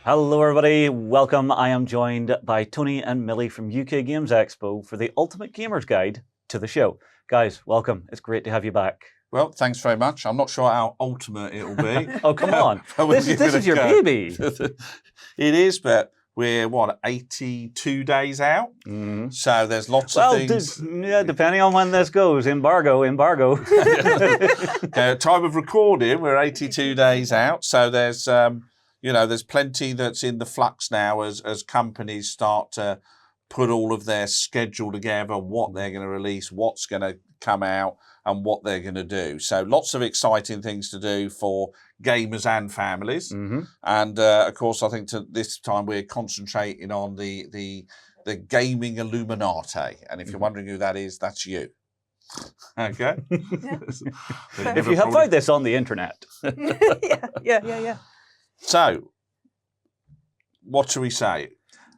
Hello everybody, welcome. I am joined by Tony and Millie from UK Games Expo for the Ultimate Gamer's Guide to the show. Guys, welcome. It's great to have you back. Well, thanks very much. I'm not sure how ultimate it'll be. Oh, come on. This is your baby. It is, but we're, 82 days out? Mm-hmm. So there's lots of things. Depending on when this goes. Embargo. Time of recording, we're 82 days out. So there's, there's plenty that's in the flux now as companies start to put all of their schedule together, what they're going to release, what's going to come out, and what they're going to do. So lots of exciting things to do for gamers and families. Mm-hmm. And of course, I think this time we're concentrating on the gaming Illuminati. And if you're wondering who that is, that's you. Okay. If you have found this on the internet. Yeah. So, what should we say?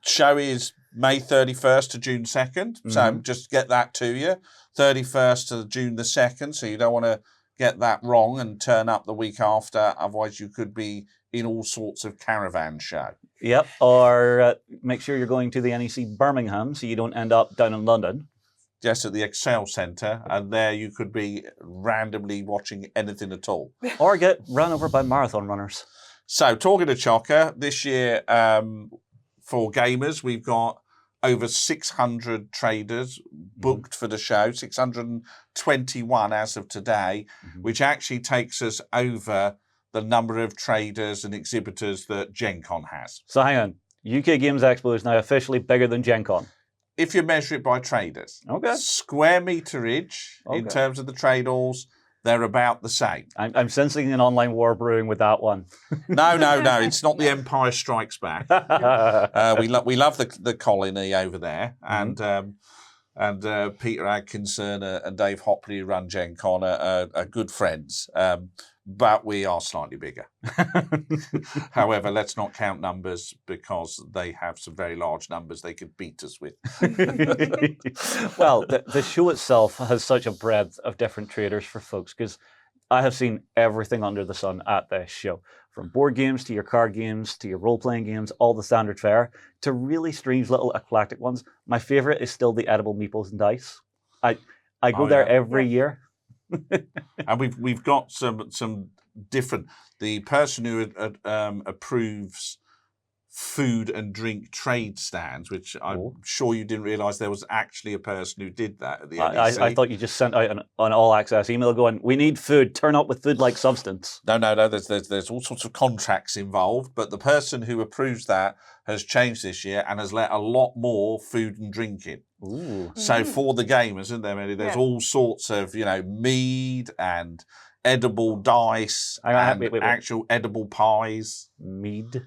Show is May 31st to June 2nd. Mm-hmm. So just get that to you. 31st to June the 2nd. So you don't want to get that wrong and turn up the week after. Otherwise, you could be in all sorts of caravan show. Yep. Or make sure you're going to the NEC Birmingham so you don't end up down in London. Just at the Excel Centre. And there you could be randomly watching anything at all. Or get run over by marathon runners. So talking to Chocker, this year for gamers, we've got over 600 traders booked for the show, 621 as of today, which actually takes us over the number of traders and exhibitors that Gen Con has. So hang on, UK Games Expo is now officially bigger than Gen Con? If you measure it by traders. Okay. Square meterage in terms of the trade halls, they're about the same. I'm sensing an online war brewing with that one. No. It's not the Empire Strikes Back. We love the colony over there, and Peter Atkinson and Dave Hopley, who run Gen Con, are good friends. But we are slightly bigger. However, let's not count numbers because they have some very large numbers they could beat us with. Well, the show itself has such a breadth of different traders for folks because I have seen everything under the sun at this show. From board games to your card games to your role-playing games, all the standard fare, to really strange little eclectic ones. My favourite is still the edible meeples and dice. I go there every year. And we've got some different. The person who approves food and drink trade stands, which I'm sure you didn't realise there was actually a person who did that at the NEC. I thought you just sent out an all-access email going, "We need food. Turn up with food-like substance." No. There's all sorts of contracts involved, but the person who approves that has changed this year and has let a lot more food and drink in. Ooh. So for the gamers, isn't there, Millie? There's all sorts of, mead and edible dice and wait. actual edible pies. Mead.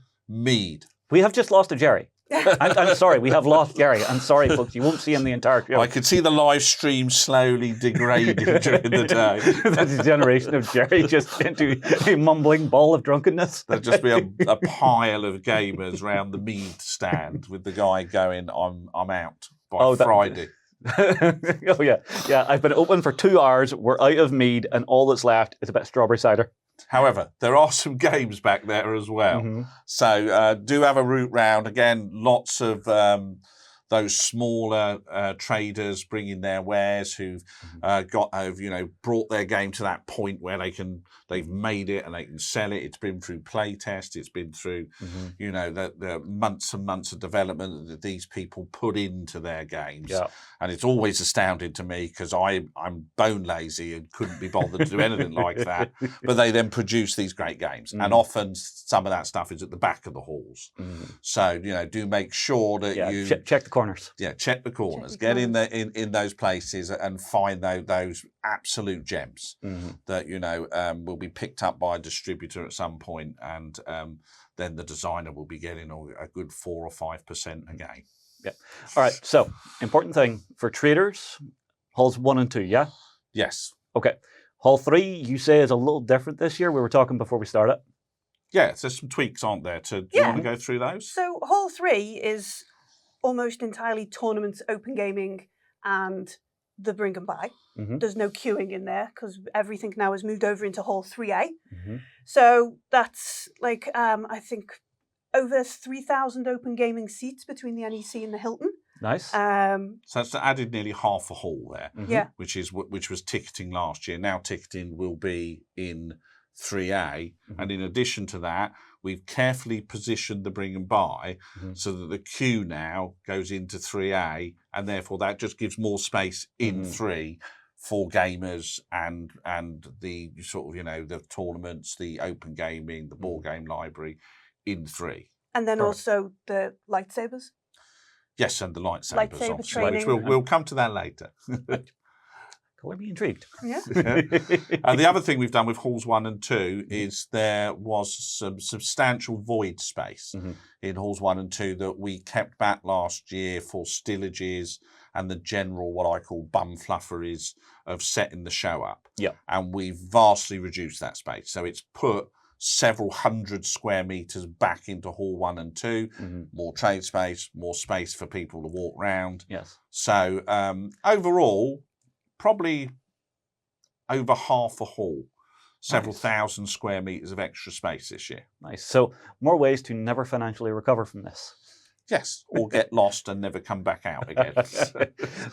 We have just lost a Jerry. I'm sorry, we have lost Jerry. I'm sorry, folks. You won't see him the entire show. I could see the live stream slowly degrading during the day. The degeneration of Jerry just into a mumbling ball of drunkenness. There'd just be a pile of gamers round the mead stand with the guy going, I'm out by Friday. Oh, yeah. I've been open for 2 hours. We're out of mead, and all that's left is a bit of strawberry cider. However, there are some games back there as well. Mm-hmm. So do have a route round. Again, lots of those smaller traders bringing their wares who've brought their game to that point where they've made it and they can sell it. It's been through play test. It's been through, the months and months of development that these people put into their games. Yeah. And it's always astounding to me because I'm bone lazy and couldn't be bothered to do anything like that. But they then produce these great games. And often some of that stuff is at the back of the halls. So, do make sure that you... Check the corners. Yeah, check the corners. Get in those places and find those absolute gems that, will be picked up by a distributor at some point. And then the designer will be getting a good 4 or 5% again. Yeah. All right. So, important thing for traders, halls 1 and 2, yeah? Yes. Okay. Hall 3, you say, is a little different this year. We were talking before we started. Yeah, there's some tweaks, aren't there? Do you want to go through those? So, Hall 3 is almost entirely tournaments, open gaming, and the bring and buy. There's no queuing in there because everything now has moved over into Hall 3A. So that's like, I think, over 3,000 open gaming seats between the NEC and the Hilton. Nice. So it's added nearly half a hall there, Yeah. which was ticketing last year. Now ticketing will be in 3A, and in addition to that, we've carefully positioned the bring and buy so that the queue now goes into 3A, and therefore that just gives more space in 3 for gamers and the sort of, you know, the tournaments, the open gaming, the board game library in 3. And then also the lightsabers. Yes, and the lightsabers, Lightsaber obviously, which training. we'll come to that later. Colour me intrigued. Yeah. And the other thing we've done with halls 1 and 2 is there was some substantial void space in halls 1 and 2 that we kept back last year for stillages and the general, what I call bum flufferys of setting the show up. Yeah. And we've vastly reduced that space. So it's put several hundred square meters back into hall 1 and 2, more trade space, more space for people to walk around. Yes. So overall, probably over half a hall, several thousand square meters of extra space this year. Nice. So more ways to never financially recover from this. Yes, or get lost and never come back out again.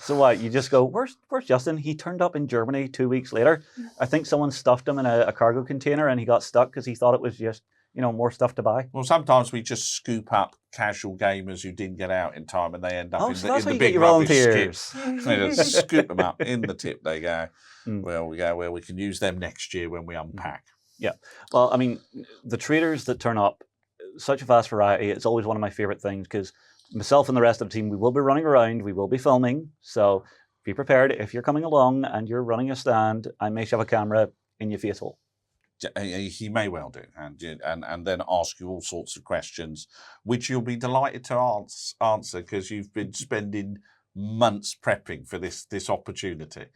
So what, you just go, where's Justin? He turned up in Germany 2 weeks later. I think someone stuffed him in a cargo container and he got stuck because he thought it was just, you know, more stuff to buy. Well, sometimes we just scoop up casual gamers who didn't get out in time and they end up in so the, that's in how the you get big your rubbish volunteers. skip. We just scoop them up in the tip. They go, well, we go, well, we can use them next year when we unpack. Yeah. Well, I mean, the traders that turn up, such a vast variety. It's always one of my favorite things because myself and the rest of the team, we will be running around, we will be filming. So be prepared. If you're coming along and you're running a stand, I may shove a camera in your face hole. He may well do, and then ask you all sorts of questions, which you'll be delighted to answer because you've been spending months prepping for this opportunity.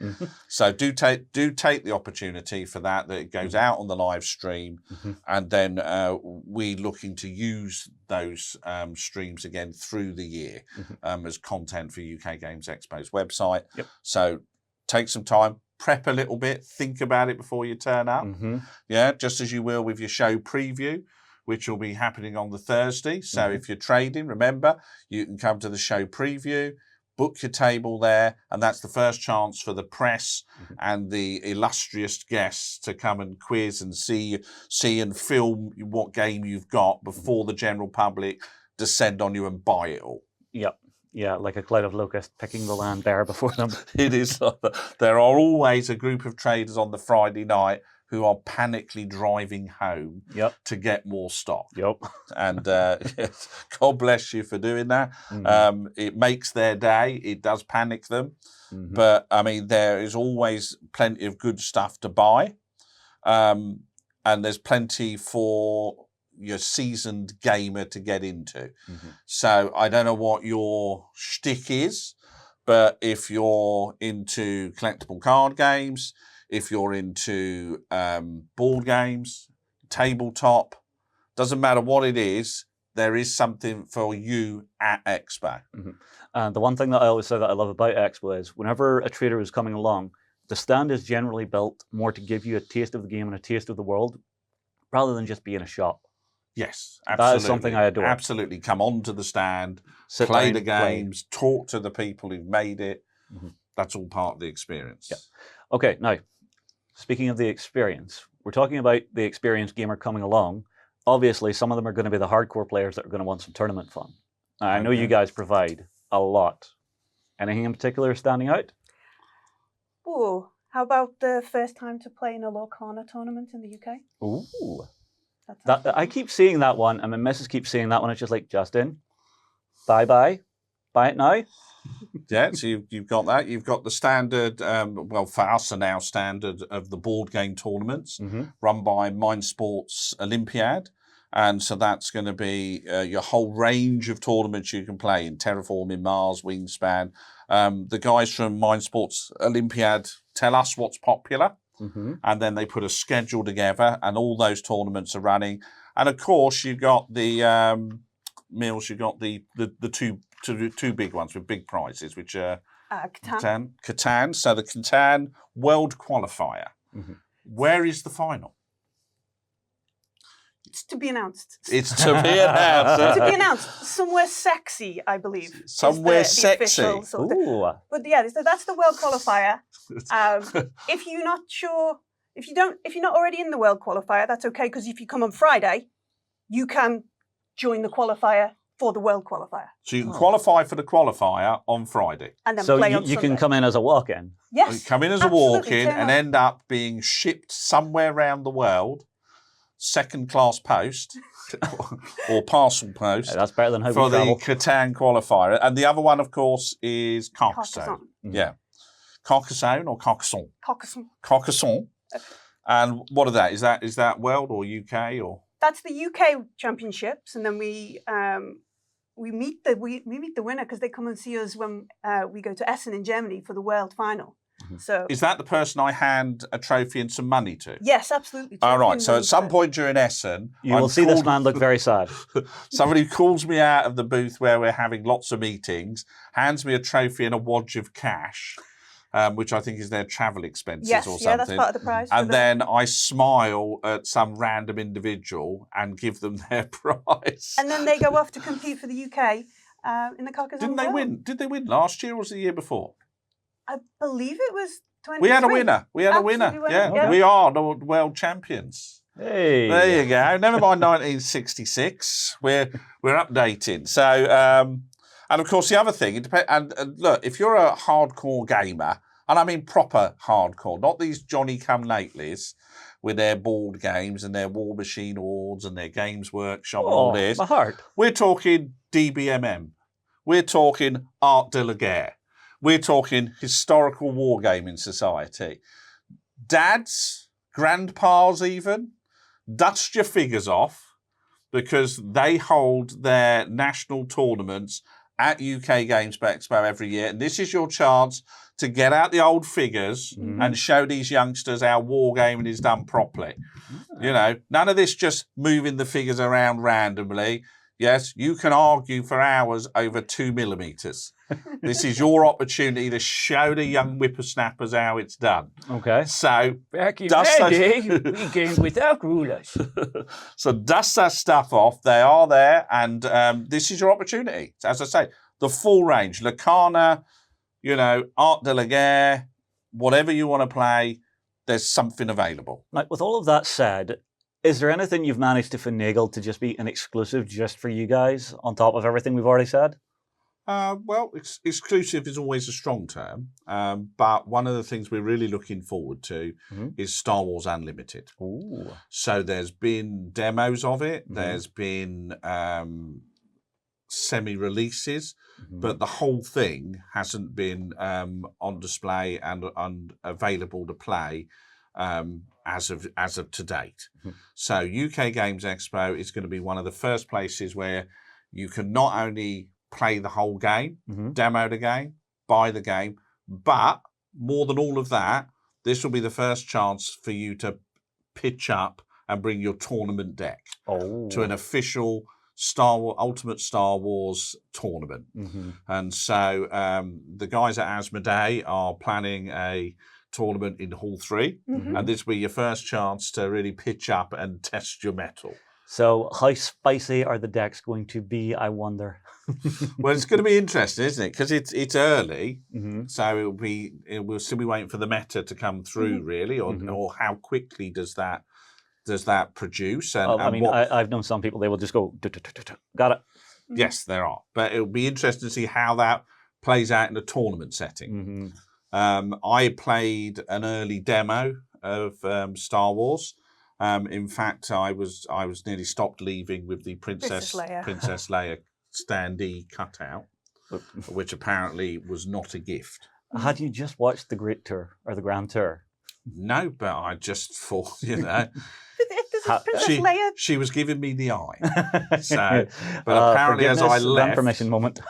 So do take the opportunity for that it goes out on the live stream, and then we're looking to use those streams again through the year as content for UK Games Expo's website. So take some time, prep a little bit, think about it before you turn up. Yeah, just as you will with your show preview, which will be happening on the Thursday. So if you're trading, remember, you can come to the show preview, book your table there, and that's the first chance for the press and the illustrious guests to come and quiz and see and film what game you've got before the general public descend on you and buy it all. Yep. Yeah, like a cloud of locusts picking the land bare before them. It is. There are always a group of traders on the Friday night who are panically driving home to get more stock. And yes, God bless you for doing that. It makes their day. It does panic them. But, I mean, there is always plenty of good stuff to buy. And there's plenty for your seasoned gamer to get into. So I don't know what your shtick is, but if you're into collectible card games, if you're into board games, tabletop, doesn't matter what it is, there is something for you at Expo. And the one thing that I always say that I love about Expo is whenever a trader is coming along, the stand is generally built more to give you a taste of the game and a taste of the world rather than just being a shop. Yes, absolutely. That is something I adore. Absolutely. Come onto the stand, Sit play down, the games, talk to the people who've made it. That's all part of the experience. Okay, now, speaking of the experience, we're talking about the experienced gamer coming along. Obviously, some of them are going to be the hardcore players that are going to want some tournament fun. Now, I know you guys provide a lot. Anything in particular standing out? Oh, how about the first time to play in a Lorcana tournament in the UK? Ooh. I keep seeing that one, and my missus keeps seeing that one. It's just like, Justin, bye-bye. Buy it now. Yeah, so you've got that. You've got the standard, well, for us are now standard of the board game tournaments run by Mind Sports Olympiad. And so that's going to be your whole range of tournaments you can play in Terraforming Mars, Wingspan. The guys from Mind Sports Olympiad tell us what's popular. And then they put a schedule together and all those tournaments are running. And of course, you've got the Mills, you've got the two big ones with big prizes, which are Catan. So the Catan World Qualifier. Where is the final? It's to be announced. It's to be announced. To be announced. Somewhere sexy, I believe. Somewhere is the sexy. official sort of- Ooh. But yeah, so that's the world qualifier. If you're not sure, if you're not already in the world qualifier, that's okay, because if you come on Friday, you can join the qualifier for the world qualifier. So you can qualify for the qualifier on Friday. And then So play on you Sunday. can come in as a walk-in. Yes. You come in as a absolutely, walk-in turn and up. end up being shipped somewhere around the world, second-class post or parcel post, That's better than how for we the travel. Catan qualifier. And the other one, of course, is Carcassonne. Carcassonne. Yeah. Carcassonne or Carcassonne? Carcassonne. Carcassonne. And what are that? Is that world or UK or? That's the UK championships, and then we meet the winner because they come and see us when we go to Essen in Germany for the world final. So Is that the person I hand a trophy and some money to? yes, absolutely. All right. Trophy So and at some money. point during Essen, You will see this man look very sad. somebody calls me out of the booth where we're having lots of meetings, hands me a trophy and a wodge of cash, which I think is their travel expenses Yes, or something. yeah, that's part of the prize. And then I smile at some random individual and give them their prize. and then they go off to compete for the UK in the Carcassonne. Didn't they World. win? Did they win last year or was it the year before? I believe it was 23. We had a winner. We had a winner. Absolutely Yeah, winner, yeah. we are the world champions. Hey. There you go. Never mind 1966. We're updating. So, and of course, the other thing, it depends. And look, if you're a hardcore gamer, and I mean proper hardcore, not these Johnny-come-latelys with their board games and their War Machine Awards and their Games Workshop and all this. My heart. We're talking DBMM. We're talking Art de la Guerre. We're talking historical wargaming society. Dads, grandpas even, dust your figures off because they hold their national tournaments at UK Games Expo every year. And this is your chance to get out the old figures and show these youngsters how wargaming is done properly. You know, none of this just moving the figures around randomly. Yes, you can argue for hours over 2 millimeters. This is your opportunity to show the young whippersnappers how it's done. Okay. So Back in Dust my those- day, we gamed without rulers. So dust that stuff off. They are there, and this is your opportunity. As I say, the full range, Lacana, you know, Art de la Guerre, whatever you want to play, there's something available. Now, with all of that said, is there anything you've managed to finagle to just be an exclusive just for you guys on top of everything we've already said? Well, exclusive is always a strong term, but one of the things we're really looking forward to is Star Wars Unlimited. Ooh. So there's been demos of it, there's been semi-releases, but the whole thing hasn't been on display and available to play as of to date. So UK Games Expo is going to be one of the first places where you can not only play the whole game, demo the game, buy the game, but more than all of that, this will be the first chance for you to pitch up and bring your tournament deck to an official Ultimate Star Wars tournament. And so the guys at Asmodee are planning a tournament in Hall 3, and this will be your first chance to really pitch up and test your mettle. So how spicy are the decks going to be, I wonder? Well, it's going to be interesting, isn't it? Because it's early, so we'll still be waiting for the meta to come through, really, or how quickly does that produce? And, I mean, I've known some people, they will just go, got it. Yes, there are, but it'll be interesting to see how that plays out in a tournament setting. I played an early demo of Star Wars. In fact, I was nearly stopped leaving with the Princess Leia standee cutout, which apparently was not a gift. Had you just watched the Great Tour or the Grand Tour? No, but I just thought, you know, Princess Leia. she was giving me the eye. So, but apparently, as I left, permission moment.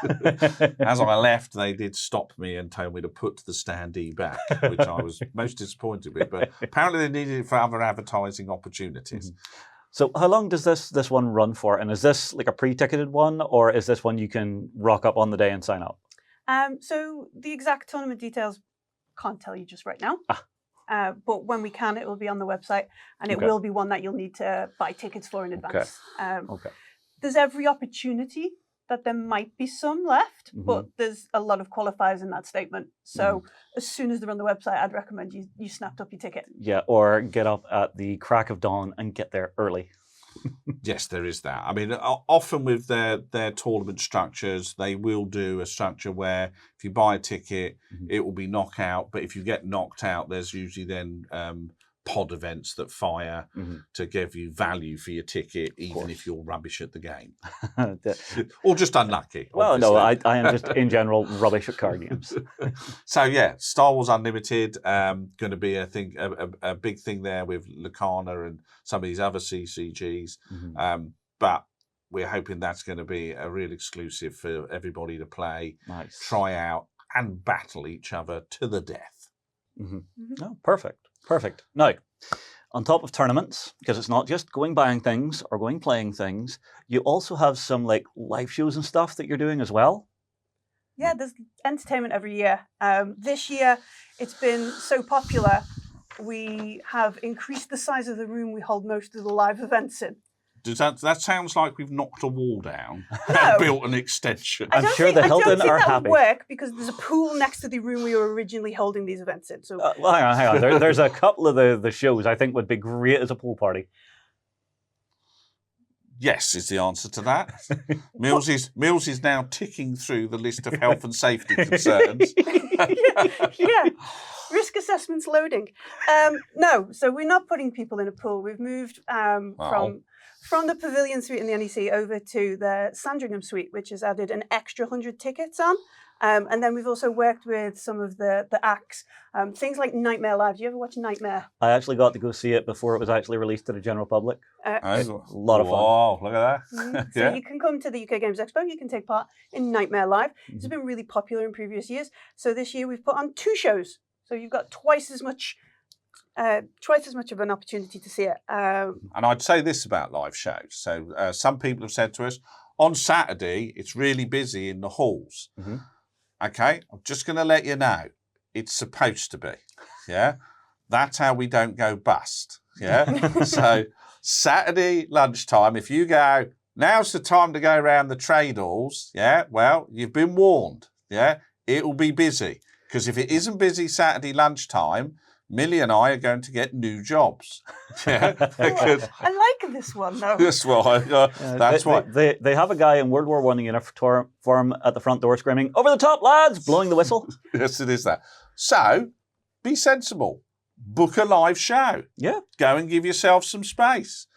as I left, they did stop me and told me to put the standee back, which I was most disappointed with. But apparently, they needed it for other advertising opportunities. So, how long does this one run for? And is this like a pre-ticketed one, or is this one you can rock up on the day and sign up? So the exact tournament details can't tell you just right now. But when we can, it will be on the website, and it will be one that you'll need to buy tickets for in advance. There's every opportunity that there might be some left, but there's a lot of qualifiers in that statement. So as soon as they're on the website, I'd recommend you snapped up your ticket. Yeah, or get up at the crack of dawn and get there early. Yes, there is that. I mean, often with their tournament structures, they will do a structure where if you buy a ticket, it will be knockout. But if you get knocked out, there's usually then pod events that fire to give you value for your ticket, even if you're rubbish at the game. Or just unlucky. Well, obviously. no, I am just in general rubbish at card games. So yeah, Star Wars Unlimited, going to be, I think, a big thing there with Lacana and some of these other CCGs. But we're hoping that's going to be a real exclusive for everybody to play, try out, and battle each other to the death. Oh, perfect. Perfect. Now, on top of tournaments, because it's not just going buying things or going playing things, you also have some like live shows and stuff that you're doing as well. Yeah, there's entertainment every year. This year, it's been so popular, we have increased the size of the room we hold most of the live events in. That sounds like we've knocked a wall down and built an extension. I'm sure the Hilton are happy. I don't think that would work because there's a pool next to the room we were originally holding these events in. So, well, hang on. There's a couple of the shows I think would be great as a pool party. Yes, is the answer to that. Mills is now ticking through the list of health and safety concerns. yeah. Risk assessments loading. No, so we're not putting people in a pool. We've moved from the Pavilion Suite in the NEC over to the Sandringham Suite, which has added an extra 100 tickets on. And then we've also worked with some of the acts, things like Nightmare Live. Do you ever watch Nightmare? I actually got to go see it before it was actually released to the general public. A lot of fun. Wow, look at that. So you can come to the UK Games Expo. You can take part in Nightmare Live. It's been really popular in previous years. So this year we've put on 2 shows. So you've got twice as much of an opportunity to see it. And I'd say this about live shows. So some people have said to us, on Saturday, it's really busy in the halls. Okay, I'm just going to let you know, it's supposed to be. Yeah, that's how we don't go bust. Yeah, so Saturday lunchtime, if you go, now's the time to go around the trade halls. Yeah, well, you've been warned. Yeah, it will be busy. Because if it isn't busy Saturday lunchtime, Millie and I are going to get new jobs. Yeah, I like this one, though. That's why. That's why. They have a guy in World War I uniform at the front door screaming, "Over the top, lads!" blowing the whistle. Yes, it is that. So, be sensible. Book a live show. Yeah. Go and give yourself some space.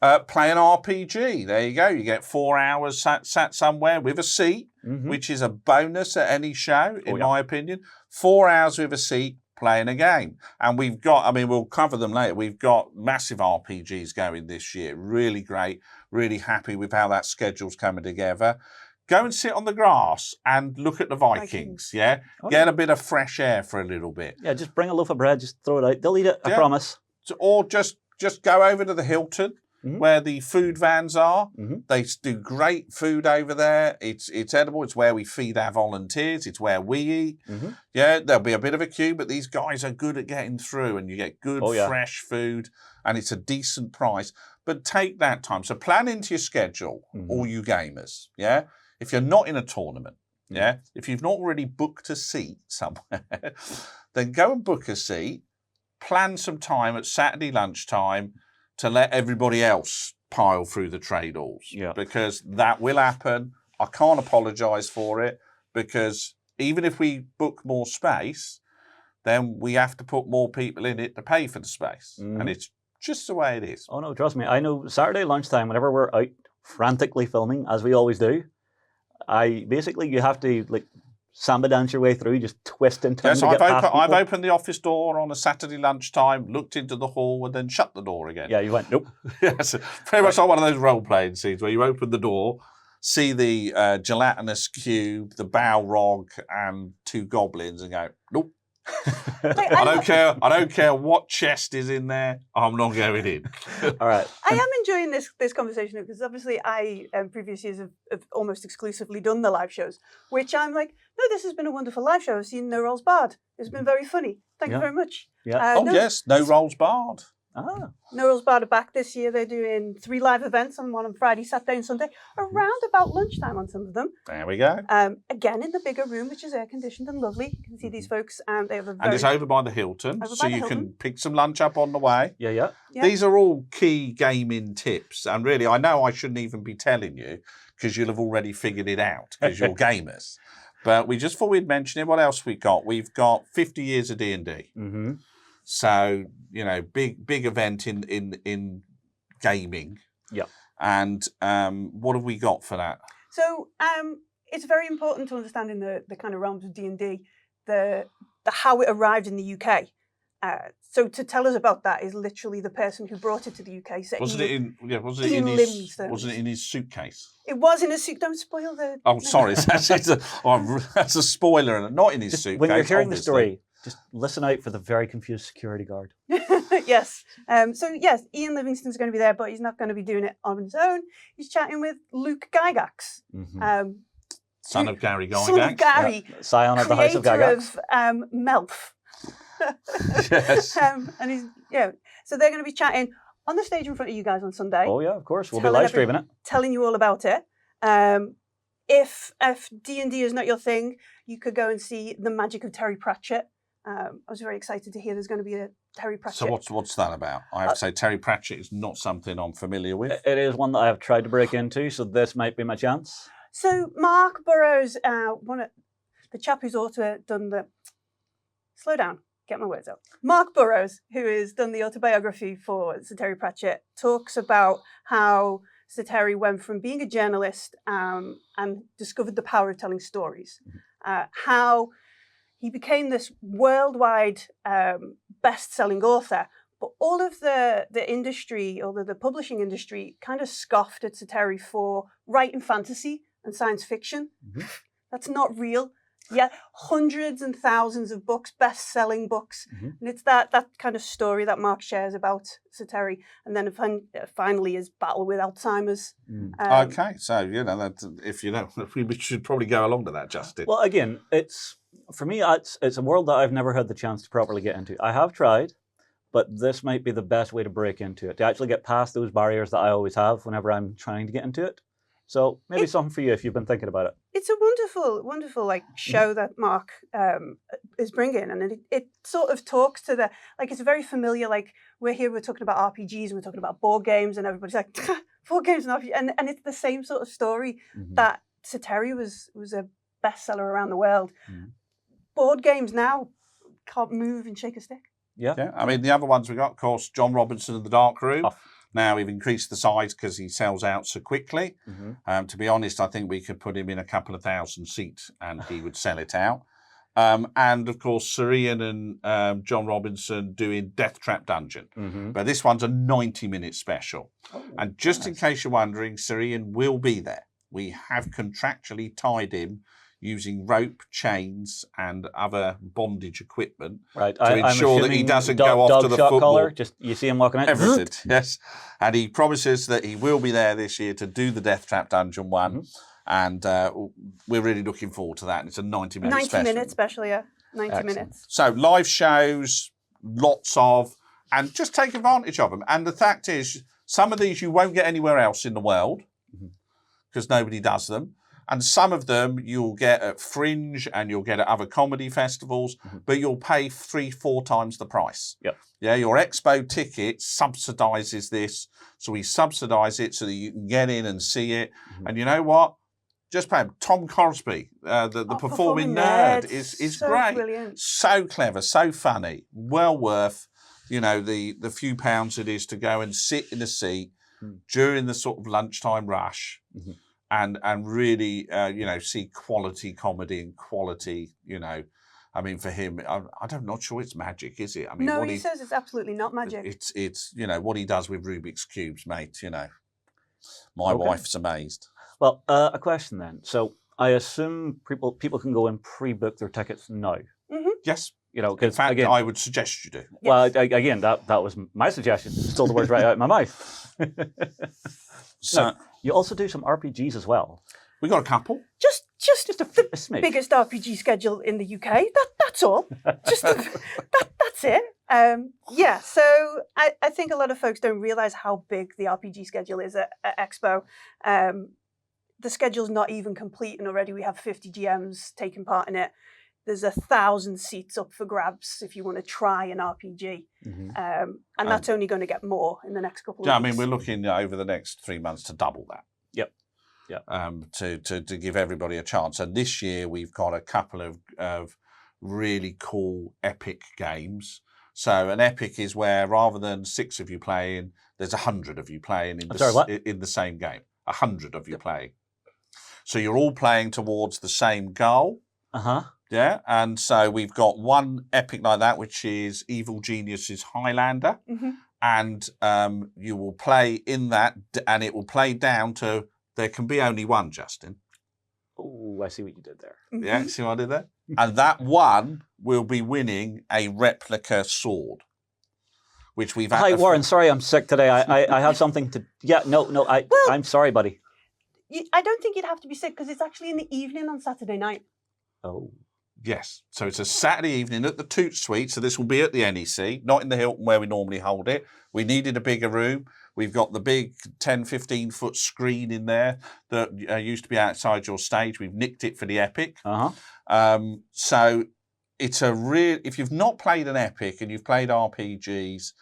Play an RPG. There you go. You get 4 hours sat somewhere with a seat, which is a bonus at any show, in my opinion. 4 hours with a seat, playing a game. And we've got, we'll cover them later. We've got massive RPGs going this year. Really great. Really happy with how that schedule's coming together. Go and sit on the grass and look at the Vikings. Yeah. Get a bit of fresh air for a little bit. Yeah, just bring a loaf of bread, just throw it out. They'll eat it, I promise. Or just go over to the Hilton. Where the food vans are. They do great food over there. It's edible. It's where we feed our volunteers. It's where we eat. Yeah, there'll be a bit of a queue, but these guys are good at getting through and you get good, fresh food and it's a decent price. But take that time. So plan into your schedule, all you gamers. Yeah. If you're not in a tournament, if you've not already booked a seat somewhere, then go and book a seat. Plan some time at Saturday lunchtime to let everybody else pile through the trade halls. Yeah. Because that will happen. I can't apologise for it because even if we book more space, then we have to put more people in it to pay for the space. And it's just the way it is. Oh, no, trust me. I know Saturday lunchtime, whenever we're out frantically filming, as we always do, you have to samba dance your way through, just twist and turn. Yes, I've opened the office door on a Saturday lunchtime, looked into the hall, and then shut the door again. Yeah, you went, nope. Yes, very much like one of those role-playing scenes where you open the door, see the gelatinous cube, the Balrog, and 2 goblins, and go, nope. I don't care what chest is in there. I'm not going in. All right. I am enjoying this conversation because obviously I previous years have almost exclusively done the live shows, which I'm like, no, this has been a wonderful live show. I've seen No Rolls Barred. It's been very funny. Thank you very much. Yeah. Yes, no rolls barred. Ah. No Rules Barred are back this year. They're doing 3 live events, and one on Friday, Saturday, and Sunday, around about lunchtime on some of them. There we go. Again, in the bigger room, which is air conditioned and lovely. You can see these folks. They have a And it's over by the Hilton, so you can pick some lunch up on the way. Yeah. These are all key gaming tips, and really, I know I shouldn't even be telling you because you'll have already figured it out because you're gamers. But we just thought we'd mention it. What else we got? We've got 50 years of D&D. Mm-hmm. So, big event in gaming. Yeah. And what have we got for that? So it's very important to understand in the kind of realms of D&D, the how it arrived in the UK. So to tell us about that is literally the person who brought it to the UK. So Wasn't it in his suitcase? It was in his suit. Don't spoil the... Oh, sorry. That's a spoiler. And not in his suitcase, When you're hearing obviously. the story, just listen out for the very confused security guard. Yes. Yes, Ian Livingstone's going to be there, but he's not going to be doing it on his own. He's chatting with Luke Gygax. Mm-hmm. Son of Gary Gygax. Son of Gary. Yeah. Scion of the House of Gygax. Creator of Melf. Yes. And he's, so they're going to be chatting on the stage in front of you guys on Sunday. Oh, yeah, of course. We'll be live streaming it. Telling you all about it. If D&D is not your thing, you could go and see The Magic of Terry Pratchett. I was very excited to hear there's going to be a Terry Pratchett. So what's that about? I have to say, Terry Pratchett is not something I'm familiar with. It is one that I have tried to break into, so this might be my chance. So Mark Burrows, the chap who's also done the... Slow down, get my words out. Mark Burrows, who has done the autobiography for Sir Terry Pratchett, talks about how Sir Terry went from being a journalist and discovered the power of telling stories. How he became this worldwide best-selling author, but all of the industry, or the publishing industry, kind of scoffed at Sir Terry for writing fantasy and science fiction. Mm-hmm. That's not real. Yeah, hundreds and thousands of books, best-selling books. Mm-hmm. And it's that kind of story that Mark shares about Sir Terry. And then finally his battle with Alzheimer's. Okay, so, we should probably go along to that, Justin. Well, again, for me, it's a world that I've never had the chance to properly get into. I have tried, but this might be the best way to break into it, to actually get past those barriers that I always have whenever I'm trying to get into it. So maybe something for you if you've been thinking about it. It's a wonderful, wonderful show that Mark is bringing, and it sort of talks to it's very familiar. We're talking about RPGs and we're talking about board games, and everybody's like board games and RPGs, and it's the same sort of story that Sir Terry was a bestseller around the world. Board games now can't move and shake a stick. Yeah. I mean, the other ones we got, of course, John Robinson in the Dark Room. Oh. Now, we've increased the size because he sells out so quickly. Mm-hmm. To be honest, I think we could put him in a couple of thousand seats and he would sell it out. And, of course, Sir Ian and John Robinson doing Death Trap Dungeon. Mm-hmm. But this one's a 90-minute special. Oh, and just in case you're wondering, Sir Ian will be there. We have contractually tied him using rope, chains, and other bondage equipment to ensure that he doesn't go off to the football. Collar, just you see him walking out. Everything, yes. And he promises that he will be there this year to do the Death Trap Dungeon one, and we're really looking forward to that. And it's a 90-minute special. 90 minutes special, yeah. 90 Excellent. Minutes. So live shows, lots of, and just take advantage of them. And the fact is, some of these you won't get anywhere else in the world because nobody does them. And some of them you'll get at Fringe and you'll get at other comedy festivals, but you'll pay 3-4 times the price. Yep. Yeah, your expo ticket subsidises this. So we subsidise it so that you can get in and see it. And you know what? Just pay him. Tom Crosby, the performing nerd, is so great. Brilliant. So clever, so funny. Well worth, the few pounds it is to go and sit in a seat during the sort of lunchtime rush. And really, see quality comedy and quality, I mean, for him, I'm not sure it's magic, is it? I mean, no, he says it's absolutely not magic. It's what he does with Rubik's Cubes, mate, My wife's amazed. Well, a question then. So I assume people can go and pre-book their tickets now. Mm-hmm. Yes. In fact, again, I would suggest you do. Yes. Well, again, that was my suggestion. Stole the words right out of my mouth. So no, you also do some RPGs as well. We got a couple. Just the smidge. biggest RPG schedule in the UK. That's all. That's it. Yeah, so I think a lot of folks don't realise how big the RPG schedule is at Expo. The schedule's not even complete, and already we have 50 GMs taking part in it. There's 1,000 seats up for grabs if you want to try an RPG. And that's only going to get more in the next couple of weeks. I mean, we're looking over the next 3 months to double that. Yep. To give everybody a chance. And this year we've got a couple of really cool epic games. So an epic is where rather than 6 of you playing, there's 100 of you playing in the same game. 100 of you playing. So you're all playing towards the same goal. Yeah, and so we've got one epic like that, which is Evil Genius's Highlander, and you will play in that, and it will play down to there can be only one, Justin. Oh, I see what you did there. Yeah, see what I did there? And that one will be winning a replica sword, which we've. Hi, Warren. Sorry, I'm sick today. I have something to. Yeah, no. I'm sorry, buddy. I don't think you'd have to be sick because it's actually in the evening on Saturday night. Oh. Yes, so it's a Saturday evening at the Toot Suite. So this will be at the NEC, not in the Hilton where we normally hold it. We needed a bigger room. We've got the big 10, 15-foot screen in there that used to be outside your stage. We've nicked it for the Epic. So it's a real... If you've not played an Epic and you've played RPGs,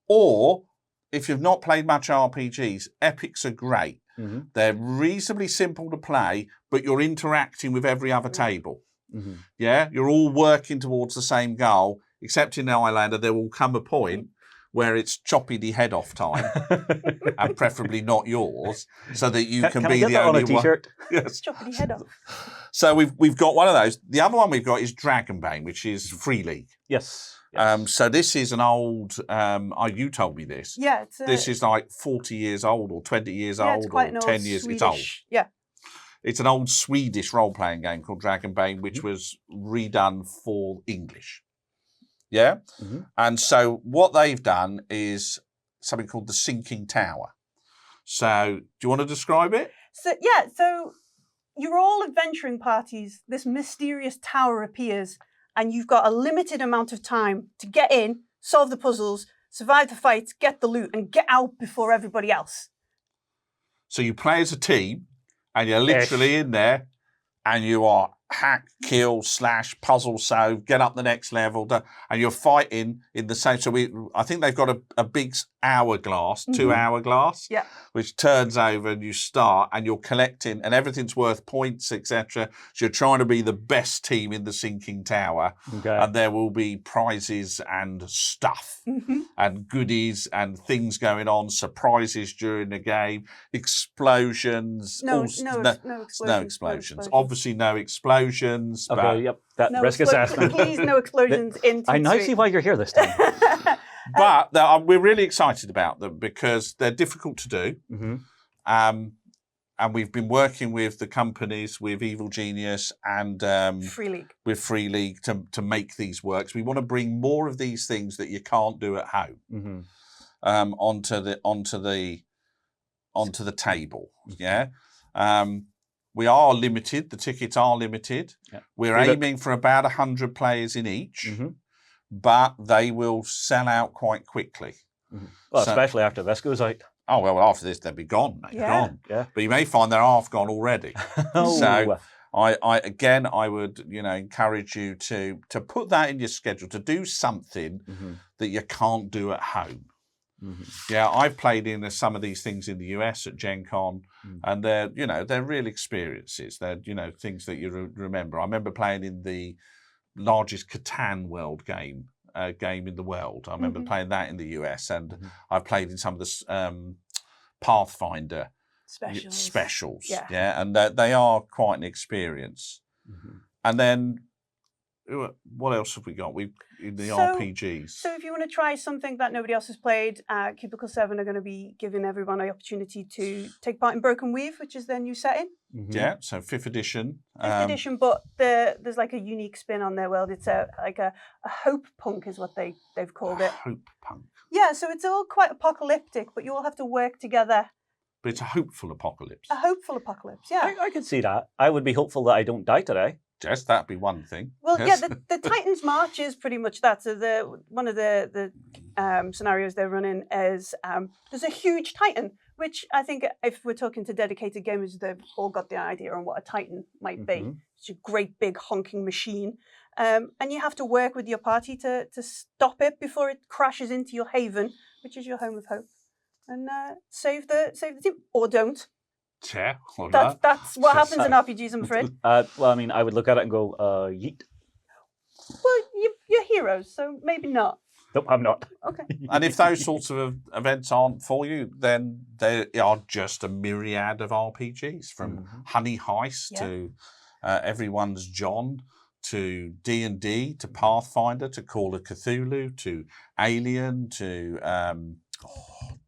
or if you've not played much RPGs, Epics are great. They're reasonably simple to play, but you're interacting with every other table. Yeah, you're all working towards the same goal, except in Highlander, there will come a point where it's choppy the head off time, and preferably not yours, so that you can be the only one. T-shirt? Yes, choppy the head off. So we've got one of those. The other one we've got is Dragonbane, which is Free League. Yes. So this is an old. You told me this. Yeah, this is like 40 years old, or 20 years old, it's quite or an 10 old years. Swedish, It's old. Yeah. It's an old Swedish role-playing game called Dragonbane, which was redone for English. Yeah? And so what they've done is something called the Sinking Tower. So do you want to describe it? So you're all adventuring parties. This mysterious tower appears, and you've got a limited amount of time to get in, solve the puzzles, survive the fights, get the loot, and get out before everybody else. So you play as a team, and you're literally in there, and you are hack, kill, slash, puzzle solve, get up the next level, and you're fighting in the same. So I think they've got a big hourglass, 2 hourglass, which turns over, and you start, and you're collecting, and everything's worth points, etc. So you're trying to be the best team in the Sinking Tower, and there will be prizes and stuff, and goodies and things going on, surprises during the game, explosions. No explosions. Obviously, no explosions. Okay, yep. That risk assessment. Please, no explosions in I now see why you're here this time. But we're really excited about them because they're difficult to do. And we've been working with the companies, with Evil Genius and with Free League to make these works. We want to bring more of these things that you can't do at home onto the table. Yeah. We are limited. The tickets are limited. Yeah. We're aiming for about 100 players in each, but they will sell out quite quickly. Well, especially after this goes out. Oh, well, after this, they'll be gone. Gone. Yeah. But you may find they're half gone already. So I would, encourage you to put that in your schedule, to do something that you can't do at home. Yeah, I've played in some of these things in the US at Gen Con, and they're real experiences. They're, things that you remember. I remember playing in the largest Catan world game in the world. I remember playing that in the US, and I've played in some of the Pathfinder specials. Yeah, and they are quite an experience. And then what else have we got? RPGs. So if you want to try something that nobody else has played, Cubicle 7 are going to be giving everyone the opportunity to take part in Broken Weave, which is their new setting. Yeah, so 5th edition. 5th edition, but there's like a unique spin on their world. It's a hope punk is what they've called it. Hope punk. Yeah, so it's all quite apocalyptic, but you all have to work together. But it's a hopeful apocalypse. A hopeful apocalypse, yeah. I could see that. I would be hopeful that I don't die today. Yes, that'd be one thing. Well, Yes. yeah, the Titans March is pretty much that. So one of the scenarios they're running is there's a huge Titan, which I think if we're talking to dedicated gamers, they've all got the idea on what a Titan might be. It's a great big honking machine, and you have to work with your party to stop it before it crashes into your haven, which is your home of hope, and save the team, or don't. Yeah, That's what happens in RPGs, I'm afraid. Well, I mean, I would look at it and go, yeet. Well, you're heroes, so maybe not. Nope, I'm not. Okay. And if those sorts of events aren't for you, then they are just a myriad of RPGs, from Honey Heist to Everyone's John, to D&D, to Pathfinder, to Call of Cthulhu, to Alien, to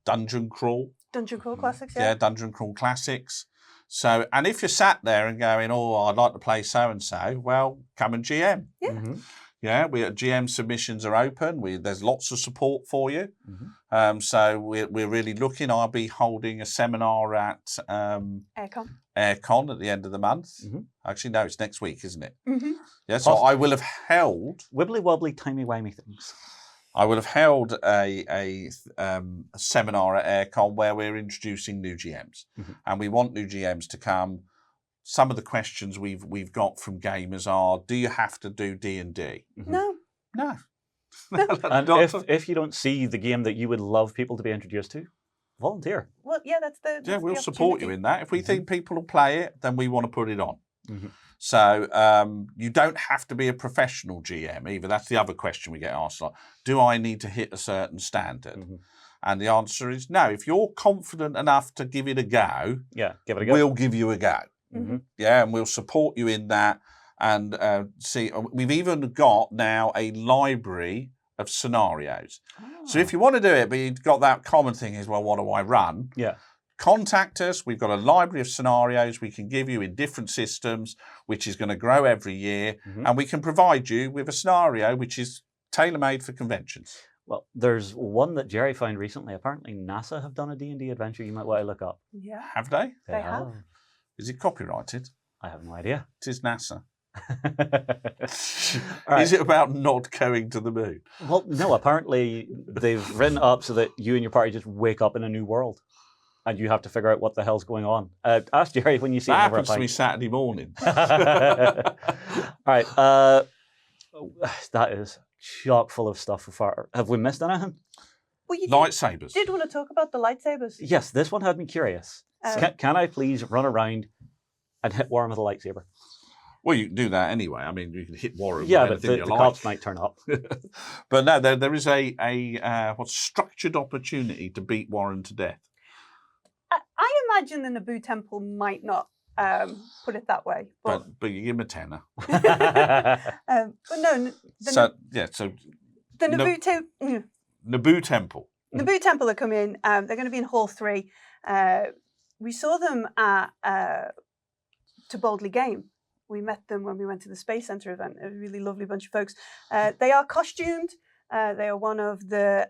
Dungeon Crawl. Dungeon Crawl Classics, Yeah, Dungeon Crawl Classics. So, and if you're sat there and going, oh, I'd like to play so-and-so, well, come and GM. Yeah. Yeah, GM submissions are open. There's lots of support for you. So we're really looking. I'll be holding a seminar at Aircon at the end of the month. Actually, no, it's next week, isn't it? Yeah, so Possibly. I will have held... Wibbly wobbly, timey-wimey things. I will have held a seminar at Aircon where we're introducing new GMs. And we want new GMs to come. Some of the questions we've got from gamers are, do you have to do D&D? No. No. And if you don't see the game that you would love people to be introduced to, volunteer. Well, yeah, that's we'll the support you opportunity. in that. If we think people will play it, then we want to put it on. So you don't have to be a professional GM either. That's the other question we get asked. Like, do I need to hit a certain standard? And the answer is no. If you're confident enough to give it a go, give it a go. We'll give you a go. Yeah, and we'll support you in that. And see, we've even got now a library of scenarios. So if you want to do it, but you've got that common thing is, well, what do I run? Yeah. Contact us. We've got a library of scenarios we can give you in different systems, which is going to grow every year. And we can provide you with a scenario which is tailor-made for conventions. Well, there's one that Jerry found recently. Apparently NASA have done a D&D adventure you might want to look up. Yeah. Have they? They have. Is it copyrighted? I have no idea. It is NASA. Right. Is it about not going to the moon? Well, no, apparently they've written up so that you and your party just wake up in a new world. And you have to figure out what the hell's going on. Ask Jerry when you see him That over at happens to me Pint. Saturday morning. All right. That is chock full of stuff so far. Have we missed anything? Well, you Lightsabers. did want to talk about the lightsabers. Yes, this one had me curious. Can I please run around and hit Warren with a lightsaber? Well, you can do that anyway. I mean, you can hit Warren Yeah, with but anything the you cops like. might turn up. But no, there is a structured opportunity to beat Warren to death. I imagine the Naboo Temple might not put it that way. But you give him a tenner. but no, So the Naboo Naboo Temple. Naboo Temple are coming. They're going to be in Hall 3. We saw them at To Boldly Game. We met them when we went to the Space Center event. A really lovely bunch of folks. They are costumed. They are one of the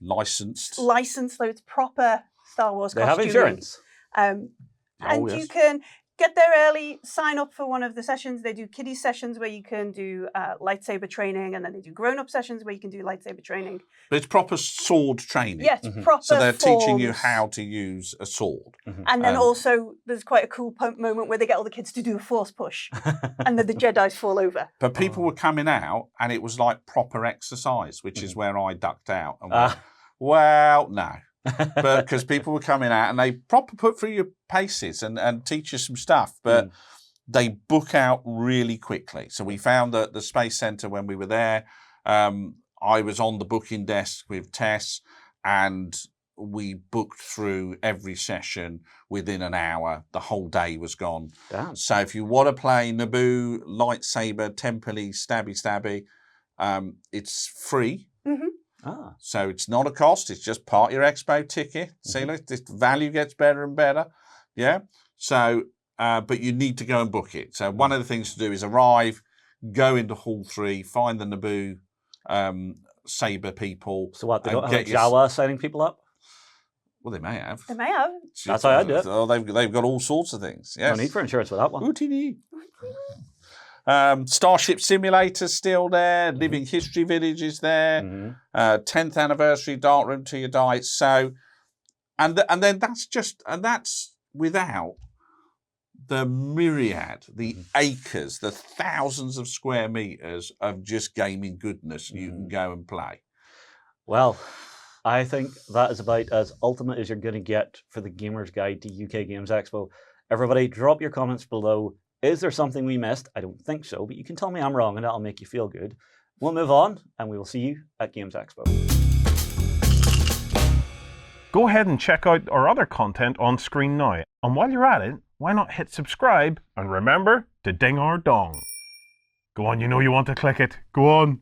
Licensed, so it's proper Star Wars They costuming. have insurance. And yes. you can get there early, sign up for one of the sessions. They do kiddie sessions where you can do lightsaber training, and then they do grown-up sessions where you can do lightsaber training. But it's proper sword training. Yes, proper So they're teaching you forms. how to use a sword. And then also, there's quite a cool moment where they get all the kids to do a force push, and then the Jedis fall over. But people were coming out, and it was like proper exercise, which is where I ducked out. And went, well, no. But because people were coming out, and they proper put through your paces and teach you some stuff. But they book out really quickly. So we found that the Space Center, when we were there, I was on the booking desk with Tess, and we booked through every session within an hour. The whole day was gone. Damn. So if you want to play Naboo, lightsaber, temple-y, stabby, it's free. So it's not a cost. It's just part of your expo ticket. See, look, this value gets better and better. Yeah. So, but you need to go and book it. So one of the things to do is arrive, go into Hall 3, find the Naboo saber people. So what, they and don't have a get your- Jawa signing people up? Well, they may have. They may have. That's how I do it. Oh, they've got all sorts of things. Yes. No need for insurance with that one. Houdini. Starship Simulator's still there. Living History Village is there. 10th anniversary Darkroom to your dice. So, and then that's without the myriad, the acres, the thousands of square meters of just gaming goodness you can go and play. Well, I think that is about as ultimate as you're going to get for the Gamer's Guide to UK Games Expo. Everybody, drop your comments below. Is there something we missed? I don't think so, but you can tell me I'm wrong and that'll make you feel good. We'll move on and we will see you at Games Expo. Go ahead and check out our other content on screen now. And while you're at it, why not hit subscribe and remember to ding our dong. Go on, you know you want to click it. Go on.